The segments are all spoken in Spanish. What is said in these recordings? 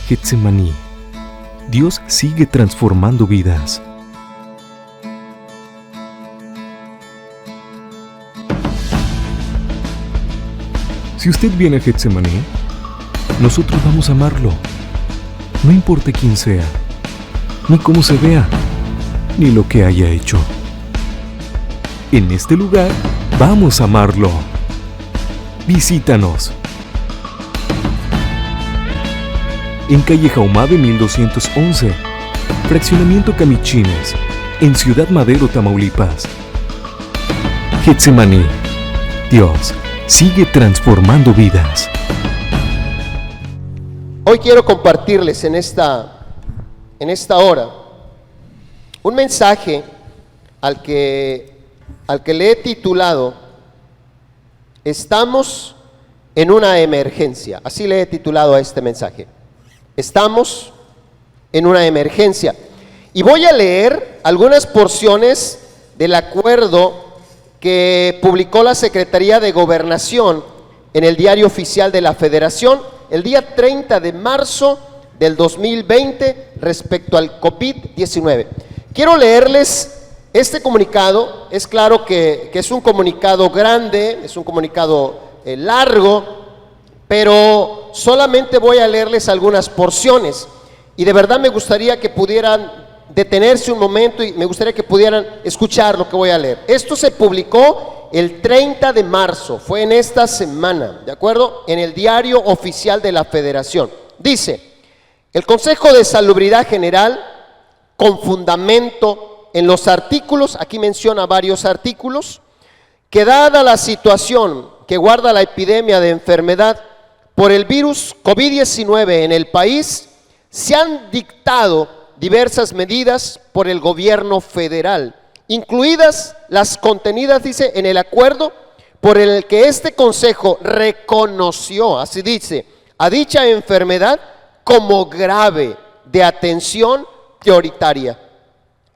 Getsemaní. Dios sigue transformando vidas. Si usted viene a Getsemaní, nosotros vamos a amarlo. No importa quién sea, ni cómo se vea, ni lo que haya hecho. En este lugar vamos a amarlo. Visítanos. En calle Jaumabe 1211, fraccionamiento Camichines, en Ciudad Madero, Tamaulipas. Getsemaní. Dios sigue transformando vidas. Hoy quiero compartirles en esta hora un mensaje al que le he titulado Estamos en una emergencia. Así le he titulado a este mensaje. Estamos en una emergencia. Y voy a leer algunas porciones del acuerdo que publicó la Secretaría de Gobernación en el Diario Oficial de la Federación el día 30 de marzo del 2020 respecto al COVID-19. Quiero leerles este comunicado. Es claro que es un comunicado grande, es un comunicado largo, pero solamente voy a leerles algunas porciones. Y de verdad me gustaría que pudieran detenerse un momento y me gustaría que pudieran escuchar lo que voy a leer. Esto se publicó el 30 de marzo, fue en esta semana, ¿de acuerdo? En el Diario Oficial de la Federación. Dice: el Consejo de Salubridad General, con fundamento en los artículos, aquí menciona varios artículos, que dada la situación que guarda la epidemia de enfermedad por el virus COVID-19 en el país, se han dictado diversas medidas por el gobierno federal, incluidas las contenidas, dice, en el acuerdo por el que este consejo reconoció, así dice, a dicha enfermedad como grave de atención prioritaria,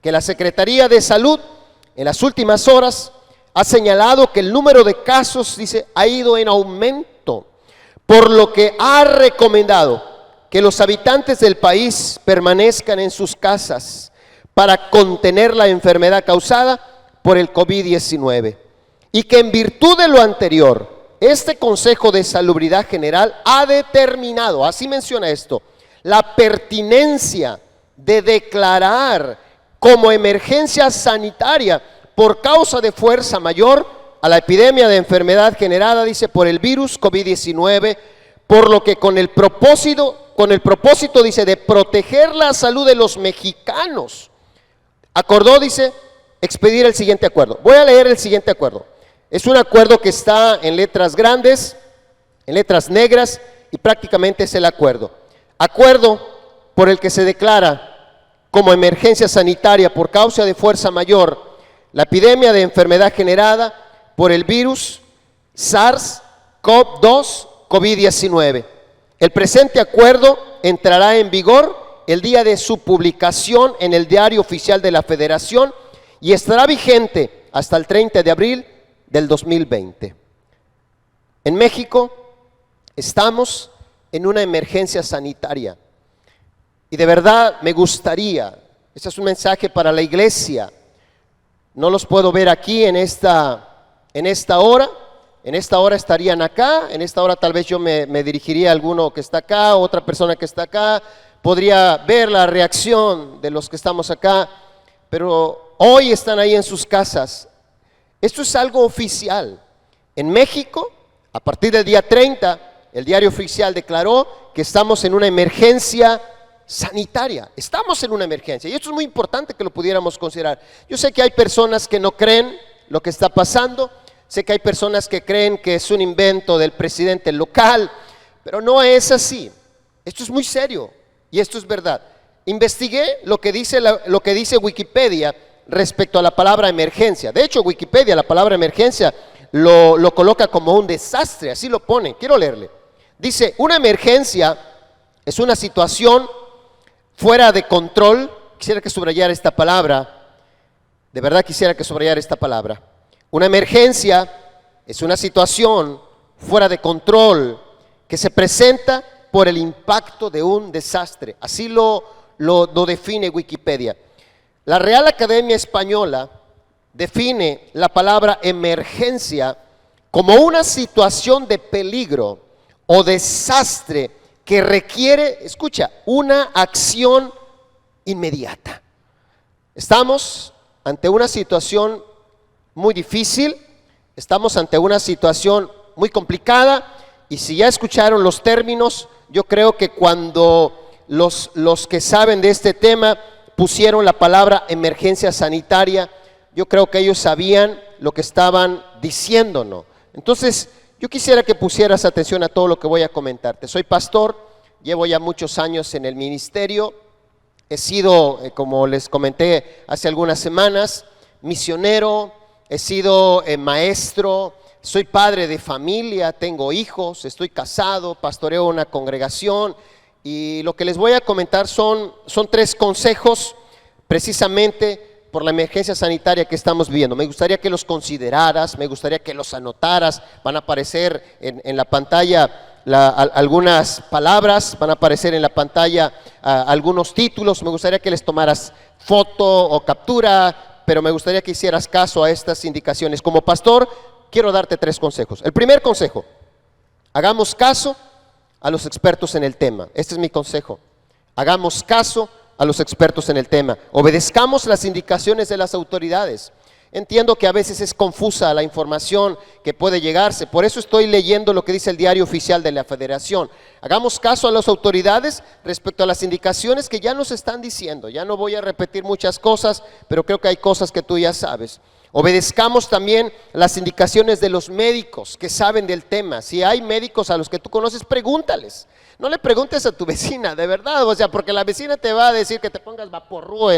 que la Secretaría de Salud en las últimas horas ha señalado que el número de casos, dice, ha ido en aumento, por lo que ha recomendado que los habitantes del país permanezcan en sus casas para contener la enfermedad causada por el COVID-19. Y que en virtud de lo anterior, este Consejo de Salubridad General ha determinado, así menciona esto, la pertinencia de declarar como emergencia sanitaria por causa de fuerza mayor a la epidemia de enfermedad generada, dice, por el virus COVID-19, por lo que con el propósito, dice, de proteger la salud de los mexicanos, acordó, dice, expedir el siguiente acuerdo. Voy a leer el siguiente acuerdo. Es un acuerdo que está en letras grandes, en letras negras, y prácticamente es el acuerdo. Acuerdo por el que se declara como emergencia sanitaria por causa de fuerza mayor la epidemia de enfermedad generada por el virus SARS-CoV-2 COVID-19. El presente acuerdo entrará en vigor el día de su publicación en el Diario Oficial de la Federación y estará vigente hasta el 30 de abril del 2020. En México estamos en una emergencia sanitaria y de verdad me gustaría, este es un mensaje para la iglesia, no los puedo ver aquí en esta hora. En esta hora estarían acá, en esta hora tal vez yo me dirigiría a alguno que está acá, otra persona que está acá, podría ver la reacción de los que estamos acá, pero hoy están ahí en sus casas. Esto es algo oficial. En México, a partir del día 30, el Diario Oficial declaró que estamos en una emergencia sanitaria. Estamos en una emergencia y esto es muy importante que lo pudiéramos considerar. Yo sé que hay personas que no creen lo que está pasando. Sé que hay personas que creen que es un invento del presidente local, pero no es así. Esto es muy serio y esto es verdad. Investigué lo que dice Wikipedia respecto a la palabra emergencia. De hecho, Wikipedia la palabra emergencia lo coloca como un desastre, así lo pone. Quiero leerle. Dice: una emergencia es una situación fuera de control. Quisiera que subrayara esta palabra. De verdad quisiera que subrayara esta palabra. Una emergencia es una situación fuera de control que se presenta por el impacto de un desastre. Así lo define Wikipedia. La Real Academia Española define la palabra emergencia como una situación de peligro o desastre que requiere, escucha, una acción inmediata. Estamos ante una situación muy difícil, estamos ante una situación muy complicada, y si ya escucharon los términos, yo creo que cuando los que saben de este tema pusieron la palabra emergencia sanitaria, yo creo que ellos sabían lo que estaban diciéndonos. Entonces, yo quisiera que pusieras atención a todo lo que voy a comentarte. Soy pastor, llevo ya muchos años en el ministerio, he sido, como les comenté hace algunas semanas, misionero, he sido maestro, soy padre de familia, tengo hijos, estoy casado, pastoreo una congregación, y lo que les voy a comentar son 3 consejos precisamente por la emergencia sanitaria que estamos viviendo. Me gustaría que los consideraras, me gustaría que los anotaras. Van a aparecer en la pantalla algunas palabras, van a aparecer en la pantalla algunos títulos. Me gustaría que les tomaras foto o captura, pero me gustaría que hicieras caso a estas indicaciones. Como pastor, quiero darte 3 consejos. El primer consejo: hagamos caso a los expertos en el tema. Este es mi consejo. Hagamos caso a los expertos en el tema. Obedezcamos las indicaciones de las autoridades. Entiendo que a veces es confusa la información que puede llegarse, por eso estoy leyendo lo que dice el Diario Oficial de la Federación. Hagamos caso a las autoridades respecto a las indicaciones que ya nos están diciendo. Ya no voy a repetir muchas cosas, pero creo que hay cosas que tú ya sabes. Obedezcamos también las indicaciones de los médicos que saben del tema. Si hay médicos a los que tú conoces, pregúntales. No le preguntes a tu vecina, de verdad, o sea, porque la vecina te va a decir que te pongas vaporru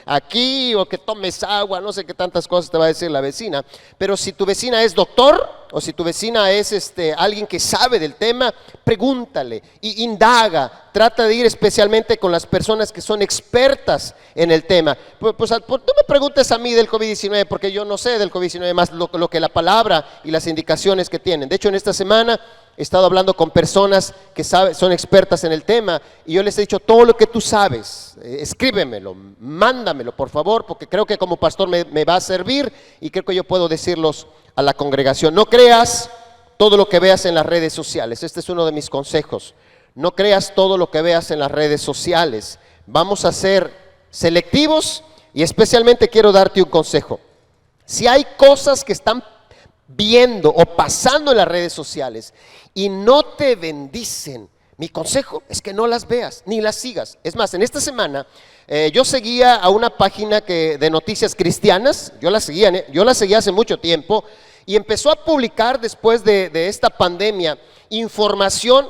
aquí, o que tomes agua, no sé qué tantas cosas te va a decir la vecina. Pero si tu vecina es doctor, o si tu vecina es alguien que sabe del tema, pregúntale y indaga. Trata de ir especialmente con las personas que son expertas en el tema. Pues tú me preguntes a mí del COVID-19, porque yo no sé del COVID-19 más lo que la palabra y las indicaciones que tienen. De hecho, en esta semana he estado hablando con personas que son expertas en el tema, y yo les he dicho: todo lo que tú sabes, escríbemelo, mándamelo por favor, porque creo que como pastor me va a servir, y creo que yo puedo decirlos a la congregación. No creas todo lo que veas en las redes sociales. Este es uno de mis consejos. No creas todo lo que veas en las redes sociales. Vamos a ser selectivos, y especialmente quiero darte un consejo. Si hay cosas que están viendo o pasando en las redes sociales y no te bendicen, mi consejo es que no las veas ni las sigas. Es más, en esta semana yo seguía a una página de noticias cristianas. Yo la seguía hace mucho tiempo, y empezó a publicar después de esta pandemia información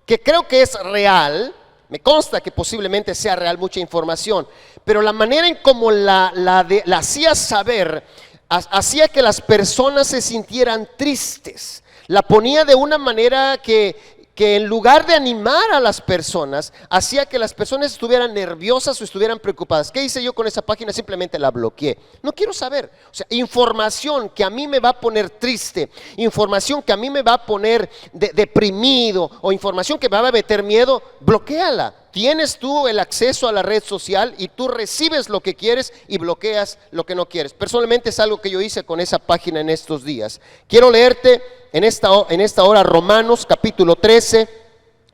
que creo que es real. Me consta que posiblemente sea real mucha información, pero la manera en cómo la hacía saber hacía que las personas se sintieran tristes. La ponía de una manera que en lugar de animar a las personas, hacía que las personas estuvieran nerviosas o estuvieran preocupadas. ¿Qué hice yo con esa página? Simplemente la bloqueé. No quiero saber. O sea, información que a mí me va a poner triste, información que a mí me va a poner deprimido, o información que me va a meter miedo, bloquéala. Tienes tú el acceso a la red social, y tú recibes lo que quieres y bloqueas lo que no quieres. Personalmente es algo que yo hice con esa página en estos días. Quiero leerte en esta hora Romanos capítulo 13,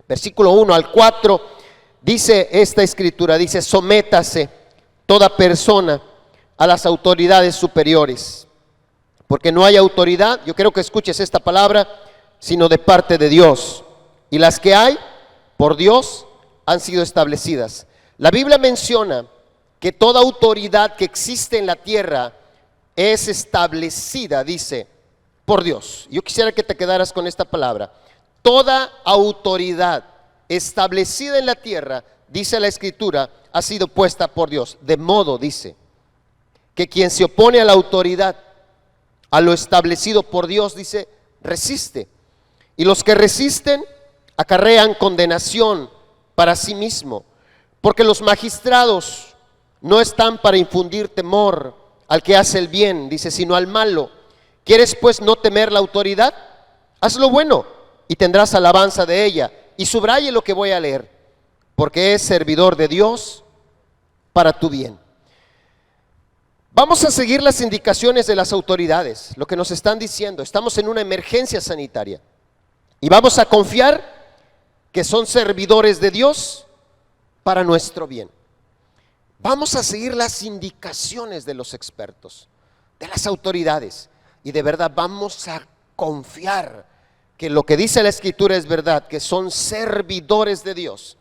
versículo 1 al 4. Dice esta escritura, dice: sométase toda persona a las autoridades superiores, porque no hay autoridad, yo quiero que escuches esta palabra, sino de parte de Dios, y las que hay por Dios han sido establecidas. La Biblia menciona que toda autoridad que existe en la tierra es establecida, dice, por Dios. Yo quisiera que te quedaras con esta palabra. Toda autoridad establecida en la tierra, dice la Escritura, ha sido puesta por Dios. De modo, dice, que quien se opone a la autoridad, a lo establecido por Dios, dice, resiste. Y los que resisten acarrean condenación para sí mismo, porque los magistrados no están para infundir temor al que hace el bien, dice, sino al malo. ¿Quieres pues no temer la autoridad? Haz lo bueno y tendrás alabanza de ella, y subraye lo que voy a leer, porque es servidor de Dios para tu bien. Vamos a seguir las indicaciones de las autoridades, lo que nos están diciendo. Estamos en una emergencia sanitaria y vamos a confiar que son servidores de Dios para nuestro bien. Vamos a seguir las indicaciones de los expertos, de las autoridades, y de verdad vamos a confiar que lo que dice la Escritura es verdad, que son servidores de Dios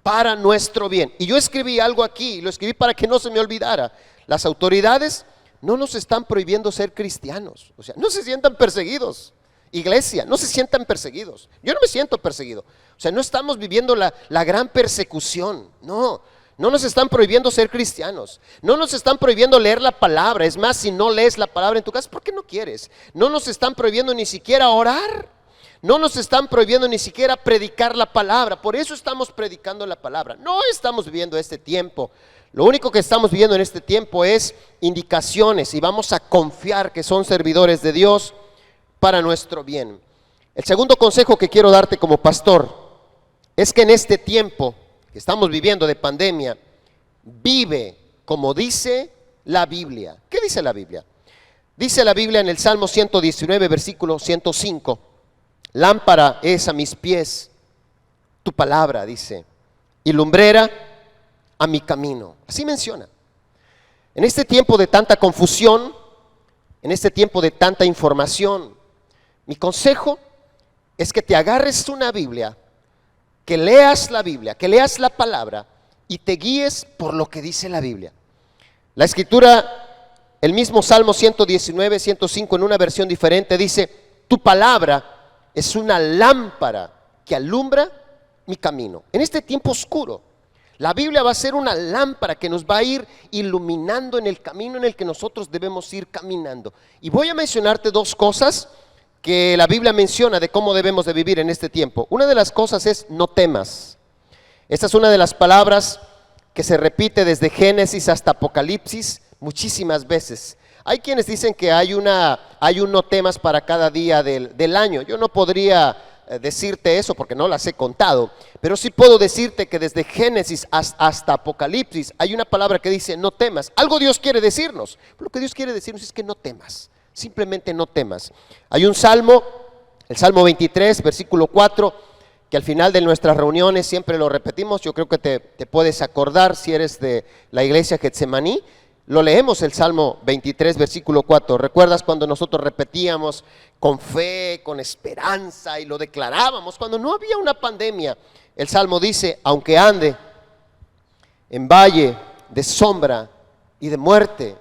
para nuestro bien. Y yo escribí algo aquí, lo escribí para que no se me olvidara. Las autoridades no nos están prohibiendo ser cristianos, o sea, no se sientan perseguidos. Iglesia, no se sientan perseguidos. Yo no me siento perseguido. O sea, no estamos viviendo la gran persecución. No nos están prohibiendo ser cristianos. No nos están prohibiendo leer la palabra. Es más, si no lees la palabra en tu casa, ¿por qué no quieres? No nos están prohibiendo ni siquiera orar. No nos están prohibiendo ni siquiera predicar la palabra. Por eso estamos predicando la palabra. No estamos viviendo este tiempo. Lo único que estamos viviendo en este tiempo es indicaciones, y vamos a confiar que son servidores de Dios para nuestro bien. El segundo consejo que quiero darte como pastor es que en este tiempo que estamos viviendo de pandemia, vive como dice la Biblia. ¿Qué dice la Biblia? Dice la Biblia en el Salmo 119, versículo 105, lámpara es a mis pies tu palabra, dice, y lumbrera a mi camino. Así menciona. En este tiempo de tanta confusión, en este tiempo de tanta información, mi consejo es que te agarres una Biblia, que leas la Biblia, que leas la palabra y te guíes por lo que dice la Biblia. La Escritura, el mismo Salmo 119, 105 en una versión diferente dice, tu palabra es una lámpara que alumbra mi camino. En este tiempo oscuro, la Biblia va a ser una lámpara que nos va a ir iluminando en el camino en el que nosotros debemos ir caminando. Y voy a mencionarte dos cosas que la Biblia menciona de cómo debemos de vivir en este tiempo. Una de las cosas es no temas. Esta es una de las palabras que se repite desde Génesis hasta Apocalipsis muchísimas veces. Hay quienes dicen que hay un no temas para cada día del año. Yo no podría decirte eso porque no las he contado, pero sí puedo decirte que desde Génesis hasta Apocalipsis hay una palabra que dice no temas. Algo Dios quiere decirnos. Lo que Dios quiere decirnos es que no temas. Simplemente no temas. Hay un salmo, el Salmo 23, versículo 4, que al final de nuestras reuniones siempre lo repetimos. Yo creo que te puedes acordar si eres de la iglesia Getsemaní. Lo leemos el Salmo 23, versículo 4. ¿Recuerdas cuando nosotros repetíamos con fe, con esperanza y lo declarábamos cuando no había una pandemia? El Salmo dice, aunque ande en valle de sombra y de muerte.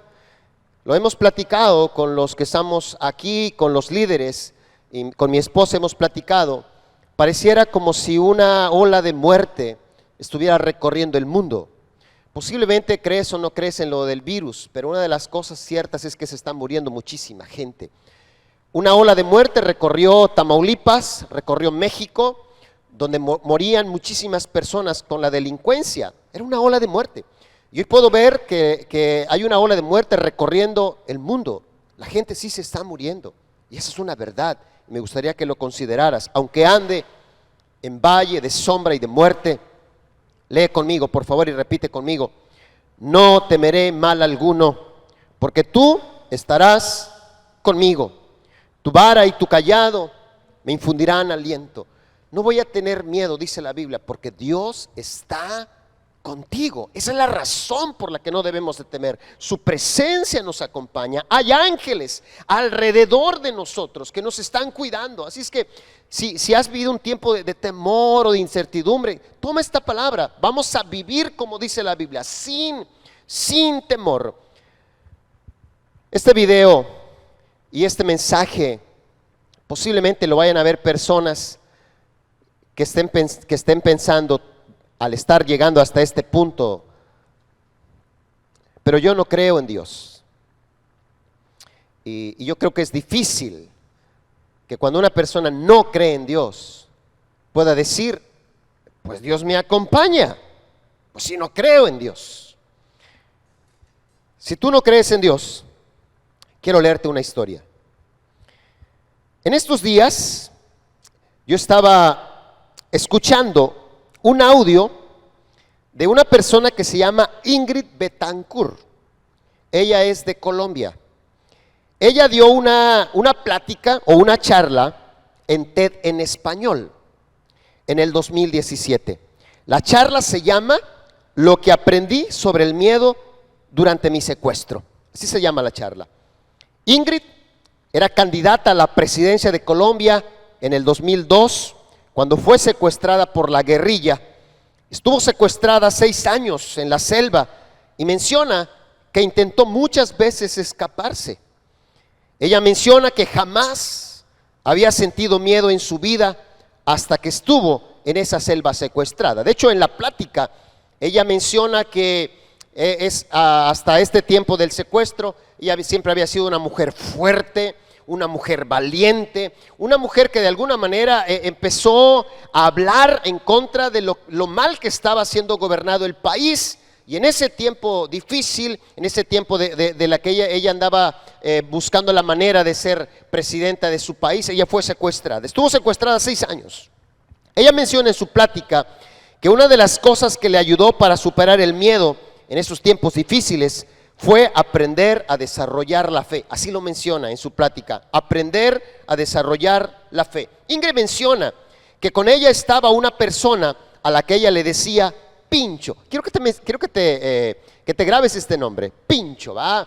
Lo hemos platicado con los que estamos aquí, con los líderes, y con mi esposa hemos platicado. Pareciera como si una ola de muerte estuviera recorriendo el mundo. Posiblemente crees o no crees en lo del virus, pero una de las cosas ciertas es que se está muriendo muchísima gente. Una ola de muerte recorrió Tamaulipas, recorrió México, donde morían muchísimas personas con la delincuencia. Era una ola de muerte. Y hoy puedo ver que hay una ola de muerte recorriendo el mundo. La gente sí se está muriendo. Y esa es una verdad. Me gustaría que lo consideraras. Aunque ande en valle de sombra y de muerte, lee conmigo, por favor, y repite conmigo. No temeré mal alguno, porque tú estarás conmigo. Tu vara y tu cayado me infundirán aliento. No voy a tener miedo, dice la Biblia, porque Dios está contigo. Esa es la razón por la que no debemos de temer. Su presencia nos acompaña. Hay ángeles alrededor de nosotros que nos están cuidando. Así es que si has vivido un tiempo de temor o de incertidumbre, toma esta palabra. Vamos a vivir como dice la Biblia, sin temor. Este video y este mensaje posiblemente lo vayan a ver personas que estén pensando, al estar llegando hasta este punto, pero yo no creo en Dios. Y yo creo que es difícil que cuando una persona no cree en Dios pueda decir, pues Dios me acompaña, pues si no creo en Dios. Si tú no crees en Dios, quiero leerte una historia. En estos días yo estaba escuchando un audio de una persona que se llama Ingrid Betancourt. Ella es de Colombia. Ella dio una plática o una charla en TED en español en el 2017. La charla se llama Lo que aprendí sobre el miedo durante mi secuestro. Así se llama la charla. Ingrid era candidata a la presidencia de Colombia en el 2002, cuando fue secuestrada por la guerrilla. Estuvo secuestrada 6 años en la selva y menciona que intentó muchas veces escaparse. Ella menciona que jamás había sentido miedo en su vida hasta que estuvo en esa selva secuestrada. De hecho, en la plática, ella menciona que hasta este tiempo del secuestro, ella siempre había sido una mujer fuerte, una mujer valiente, una mujer que de alguna manera empezó a hablar en contra de lo mal que estaba siendo gobernado el país. Y en ese tiempo difícil, en ese tiempo de la que ella andaba buscando la manera de ser presidenta de su país, ella fue secuestrada. Estuvo secuestrada 6 años. Ella menciona en su plática que una de las cosas que le ayudó para superar el miedo en esos tiempos difíciles fue aprender a desarrollar la fe. Así lo menciona en su plática, aprender a desarrollar la fe. Ingrid menciona que con ella estaba una persona a la que ella le decía Pincho. Quiero que te grabes este nombre, Pincho, ¿va?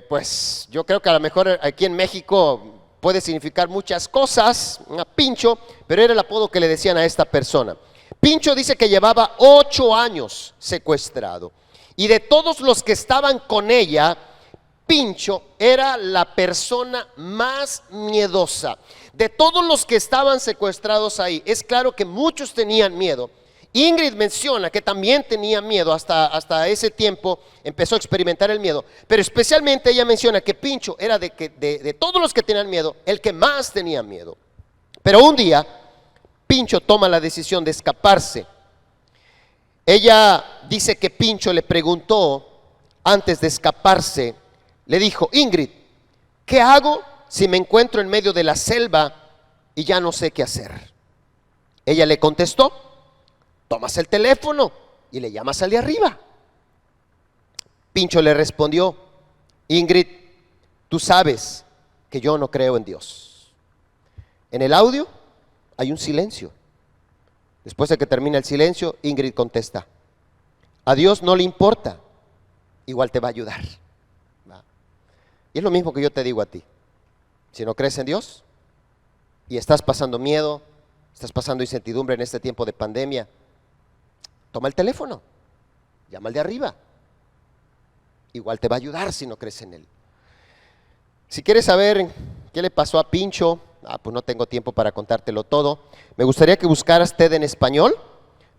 Pues yo creo que a lo mejor aquí en México puede significar muchas cosas, Pincho, pero era el apodo que le decían a esta persona. Pincho dice que llevaba 8 años secuestrado y de todos los que estaban con ella, Pincho era la persona más miedosa. De todos los que estaban secuestrados ahí, es claro que muchos tenían miedo. Ingrid menciona que también tenía miedo, hasta ese tiempo empezó a experimentar el miedo, pero especialmente ella menciona que Pincho era de todos los que tenían miedo, el que más tenía miedo. Pero un día, Pincho toma la decisión de escaparse. Ella dice que Pincho le preguntó, antes de escaparse, le dijo: Ingrid, ¿qué hago si me encuentro en medio de la selva y ya no sé qué hacer? Ella le contestó: tomas el teléfono y le llamas al de arriba. Pincho le respondió: Ingrid, tú sabes que yo no creo en Dios. En el audio hay un silencio. Después de que termina el silencio, Ingrid contesta: a Dios no le importa, igual te va a ayudar. Y es lo mismo que yo te digo a ti. Si no crees en Dios y estás pasando miedo, estás pasando incertidumbre en este tiempo de pandemia, toma el teléfono, llama al de arriba. Igual te va a ayudar si no crees en Él. Si quieres saber qué le pasó a Pincho, pues no tengo tiempo para contártelo todo. Me gustaría que buscaras TED en español.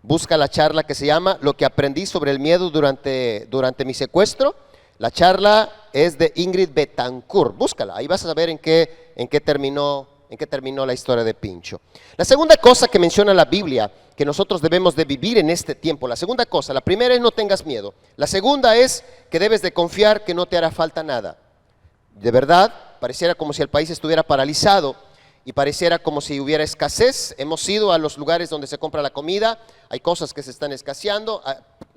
Busca la charla que se llama Lo que aprendí sobre el miedo durante mi secuestro. La charla es de Ingrid Betancourt. Búscala, ahí vas a saber en qué terminó la historia de Pincho. La segunda cosa que menciona la Biblia que nosotros debemos de vivir en este tiempo, la segunda cosa, la primera es no tengas miedo. La segunda es que debes de confiar que no te hará falta nada. De verdad, pareciera como si el país estuviera paralizado y pareciera como si hubiera escasez. Hemos ido a los lugares donde se compra la comida, hay cosas que se están escaseando,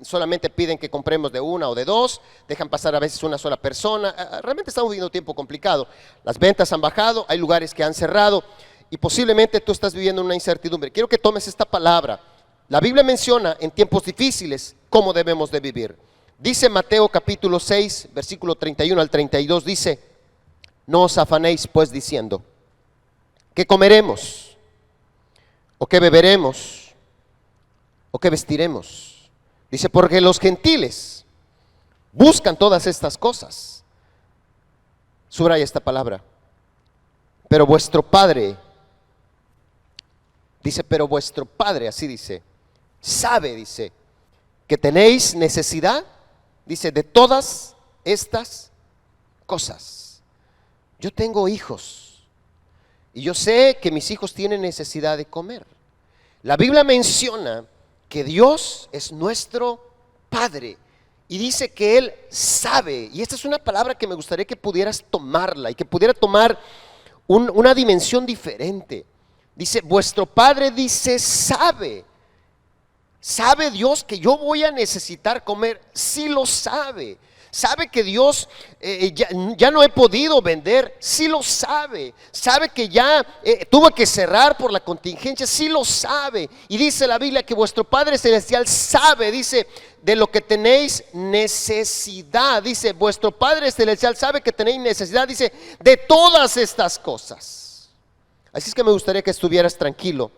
solamente piden que compremos de 1 o de 2, dejan pasar a veces una sola persona. Realmente estamos viviendo un tiempo complicado. Las ventas han bajado, hay lugares que han cerrado y posiblemente tú estás viviendo una incertidumbre. Quiero que tomes esta palabra. La Biblia menciona en tiempos difíciles cómo debemos de vivir. Dice Mateo capítulo 6, versículo 31 al 32, dice: no os afanéis pues diciendo, ¿qué comeremos? ¿O qué beberemos? ¿O qué vestiremos? Dice, porque los gentiles buscan todas estas cosas. Subraya esta palabra. Pero vuestro Padre, dice, pero vuestro Padre, así dice, sabe, dice, que tenéis necesidad, dice, de todas estas cosas. Yo tengo hijos y yo sé que mis hijos tienen necesidad de comer. La Biblia menciona que Dios es nuestro Padre y dice que Él sabe, y esta es una palabra que me gustaría que pudieras tomarla y que pudiera tomar una dimensión diferente. Dice, vuestro Padre dice, sabe. ¿Sabe Dios que yo voy a necesitar comer? Sí lo sabe. ¿Sabe que Dios ya no he podido vender? Sí lo sabe. ¿Sabe que ya tuve que cerrar por la contingencia? Sí lo sabe. Y dice la Biblia que vuestro Padre Celestial sabe, dice, de lo que tenéis necesidad. Dice, vuestro Padre Celestial sabe que tenéis necesidad, dice, de todas estas cosas. Así es que me gustaría que estuvieras tranquilo,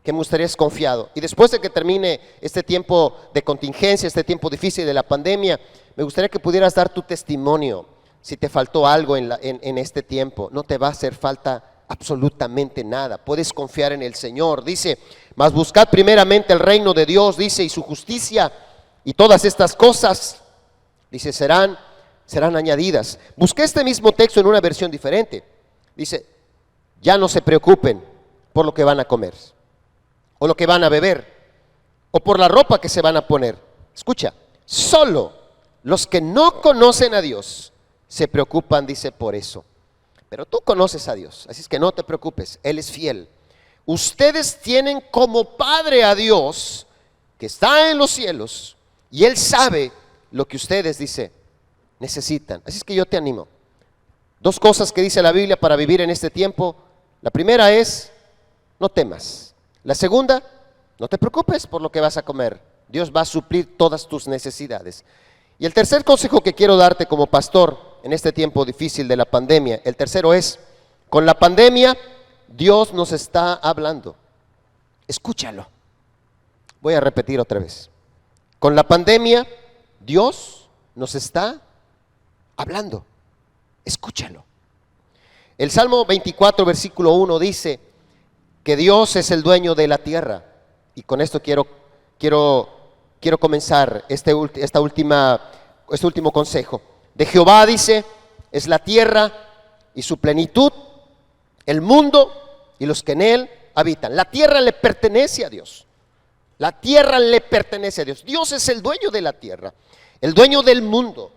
que me gustaría confiado. Y después de que termine este tiempo de contingencia, este tiempo difícil de la pandemia, me gustaría que pudieras dar tu testimonio. Si te faltó algo en este tiempo, no te va a hacer falta absolutamente nada. Puedes confiar en el Señor. Dice, mas buscad primeramente el reino de Dios, dice, y su justicia, y todas estas cosas, dice, serán añadidas. Busqué este mismo texto en una versión diferente. Dice, ya no se preocupen por lo que van a comer, o lo que van a beber, o por la ropa que se van a poner. Escucha, solo los que no conocen a Dios se preocupan, dice, por eso. Pero tú conoces a Dios, así es que no te preocupes, Él es fiel. Ustedes tienen como Padre a Dios, que está en los cielos, y Él sabe lo que ustedes, dice, necesitan. Así es que yo te animo. Dos cosas que dice la Biblia para vivir en este tiempo. La primera es, no temas. La segunda, no te preocupes por lo que vas a comer. Dios va a suplir todas tus necesidades. Y el tercer consejo que quiero darte como pastor en este tiempo difícil de la pandemia, el tercero es, con la pandemia Dios nos está hablando. Escúchalo. Voy a repetir otra vez. Con la pandemia Dios nos está hablando. Escúchalo. El Salmo 24, versículo 1 dice que Dios es el dueño de la tierra. Y con esto quiero comenzar este último consejo. De Jehová, dice, es la tierra y su plenitud, el mundo y los que en él habitan. La tierra le pertenece a Dios. La tierra le pertenece a Dios. Dios es el dueño de la tierra, el dueño del mundo.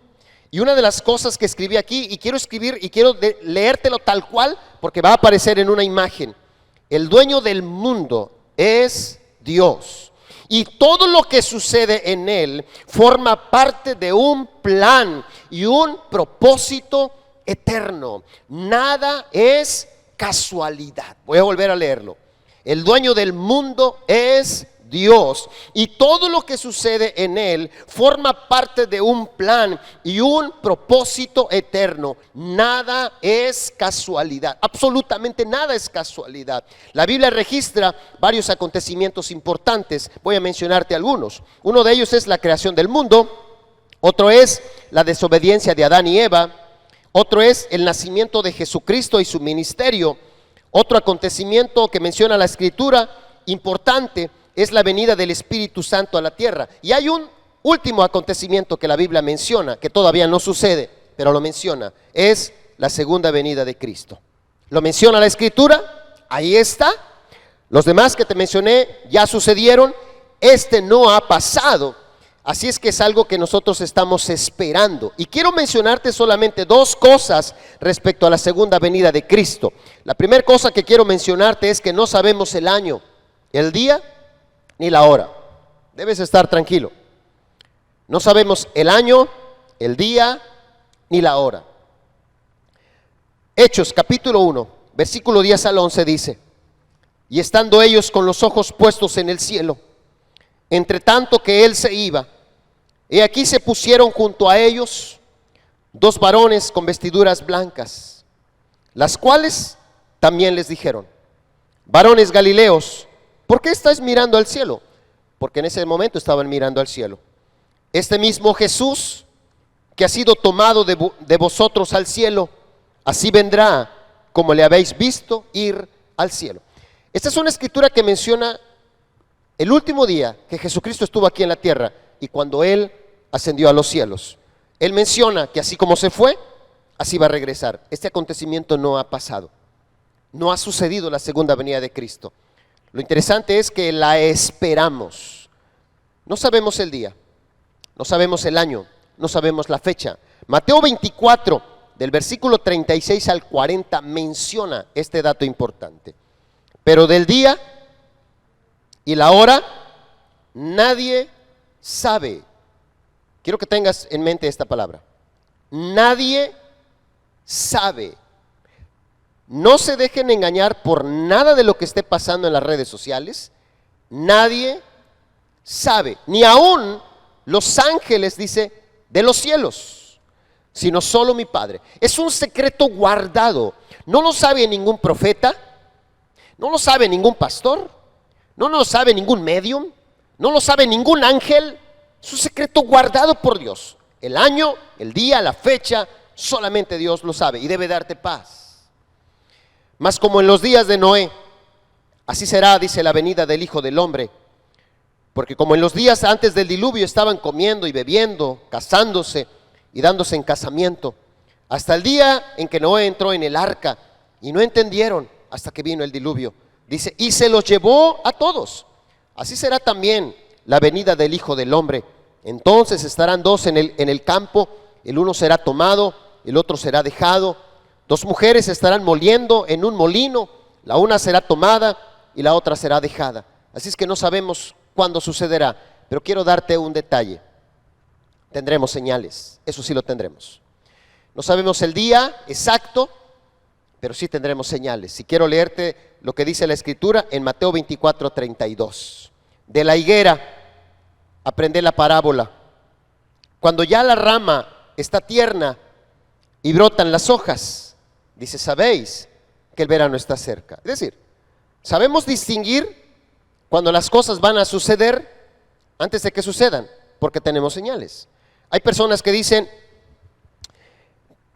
Y una de las cosas que escribí aquí, y quiero leértelo tal cual, porque va a aparecer en una imagen. El dueño del mundo es Dios. Y todo lo que sucede en él forma parte de un plan y un propósito eterno. Nada es casualidad. Voy a volver a leerlo. El dueño del mundo es Dios, y todo lo que sucede en él forma parte de un plan y un propósito eterno. Nada es casualidad, absolutamente nada es casualidad. La Biblia registra varios acontecimientos importantes. Voy a mencionarte algunos. Uno de ellos es la creación del mundo, otro es la desobediencia de Adán y Eva, otro es el nacimiento de Jesucristo y su ministerio. Otro acontecimiento que menciona la Escritura importante es la venida del Espíritu Santo a la tierra. Y hay un último acontecimiento que la Biblia menciona, que todavía no sucede, pero lo menciona, es la segunda venida de Cristo. Lo menciona la Escritura, ahí está. Los demás que te mencioné ya sucedieron, este no ha pasado. Así es que es algo que nosotros estamos esperando. Y quiero mencionarte solamente dos cosas respecto a la segunda venida de Cristo. La primera cosa que quiero mencionarte es que no sabemos el año, el día ni la hora. Debes estar tranquilo. No sabemos el año, el día, ni la hora. Hechos capítulo 1, versículo 10 al 11 dice: y estando ellos con los ojos puestos en el cielo, entre tanto que él se iba, he aquí se pusieron junto a ellos dos varones con vestiduras blancas, las cuales también les dijeron: varones Galileos, ¿por qué estáis mirando al cielo? Porque en ese momento estaban mirando al cielo. Este mismo Jesús que ha sido tomado de vosotros al cielo, así vendrá como le habéis visto ir al cielo. Esta es una escritura que menciona el último día que Jesucristo estuvo aquí en la tierra y cuando Él ascendió a los cielos. Él menciona que así como se fue, así va a regresar. Este acontecimiento no ha pasado. No ha sucedido la segunda venida de Cristo. Lo interesante es que la esperamos. No sabemos el día, no sabemos el año, no sabemos la fecha. Mateo 24, del versículo 36 al 40, menciona este dato importante. pero del día y la hora nadie sabe. Quiero que tengas en mente esta palabra. Nadie sabe. No se dejen engañar por nada de lo que esté pasando en las redes sociales. Nadie sabe, ni aún los ángeles, dice, de los cielos, sino solo mi Padre. Es un secreto guardado. No lo sabe ningún profeta, no lo sabe ningún pastor, no lo sabe ningún medium, no lo sabe ningún ángel. Es un secreto guardado por Dios. El año, el día, la fecha, solamente Dios lo sabe y debe darte paz. Mas como en los días de Noé, así será, dice, la venida del Hijo del Hombre. Porque como en los días antes del diluvio estaban comiendo y bebiendo, casándose y dándose en casamiento, hasta el día en que Noé entró en el arca y no entendieron hasta que vino el diluvio. Dice, y se los llevó a todos. Así será también la venida del Hijo del Hombre. Entonces estarán dos en el campo, el uno será tomado, el otro será dejado. Dos mujeres estarán moliendo en un molino, la una será tomada y la otra será dejada. Así es que no sabemos cuándo sucederá, pero quiero darte un detalle. Tendremos señales, eso sí lo tendremos. No sabemos el día exacto, pero sí tendremos señales. Y quiero leerte lo que dice la Escritura en Mateo 24:32. De la higuera, aprende la parábola. Cuando ya la rama está tierna y brotan las hojas, dice, sabéis que el verano está cerca. Es decir, sabemos distinguir cuando las cosas van a suceder antes de que sucedan, porque tenemos señales. Hay personas que dicen,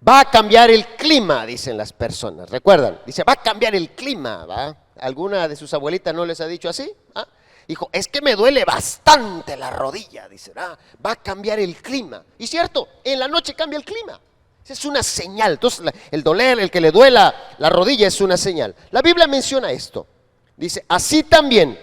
va a cambiar el clima, dicen las personas. ¿Recuerdan? Dice, va a cambiar el clima, ¿va? ¿Alguna de sus abuelitas no les ha dicho así? ¿Ah? Dijo, es que me duele bastante la rodilla, dice, va a cambiar el clima. Y cierto, en la noche cambia el clima. Es una señal. Entonces el doler, el que le duela la rodilla es una señal. La Biblia menciona esto. Dice, así también,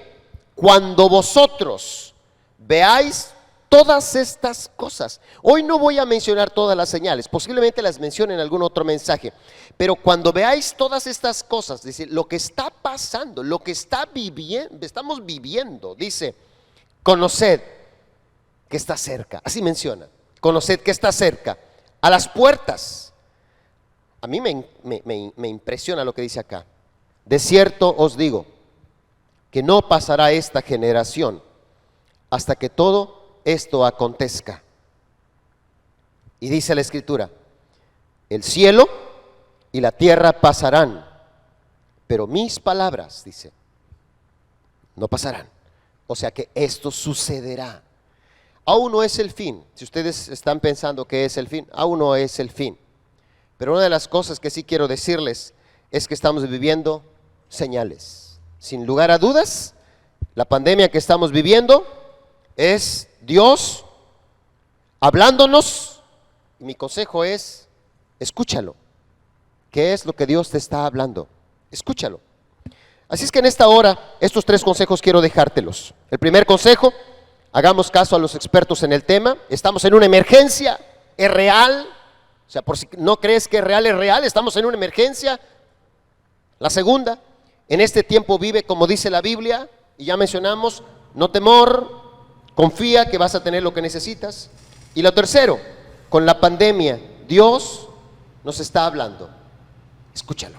cuando vosotros veáis todas estas cosas. Hoy no voy a mencionar todas las señales, posiblemente las mencione en algún otro mensaje. Pero cuando veáis todas estas cosas, dice, lo que está pasando, lo que estamos viviendo, dice, conoced que está cerca. Así menciona, conoced que está cerca. A las puertas. A mí me impresiona lo que dice acá. De cierto os digo que no pasará esta generación hasta que todo esto acontezca. Y dice la Escritura, el cielo y la tierra pasarán, pero mis palabras, dice, no pasarán. O sea que esto sucederá. Aún no es el fin. Si ustedes están pensando que es el fin, aún no es el fin. Pero una de las cosas que sí quiero decirles es que estamos viviendo señales. Sin lugar a dudas, la pandemia que estamos viviendo es Dios hablándonos. Y mi consejo es, escúchalo. ¿Qué es lo que Dios te está hablando? Escúchalo. Así es que en esta hora, estos 3 consejos quiero dejártelos. El primer consejo, hagamos caso a los expertos en el tema. Estamos en una emergencia, es real. O sea, por si no crees que es real, estamos en una emergencia. La segunda, en este tiempo vive como dice la Biblia, y ya mencionamos, no temor, confía que vas a tener lo que necesitas. Y lo tercero, con la pandemia, Dios nos está hablando. Escúchalo.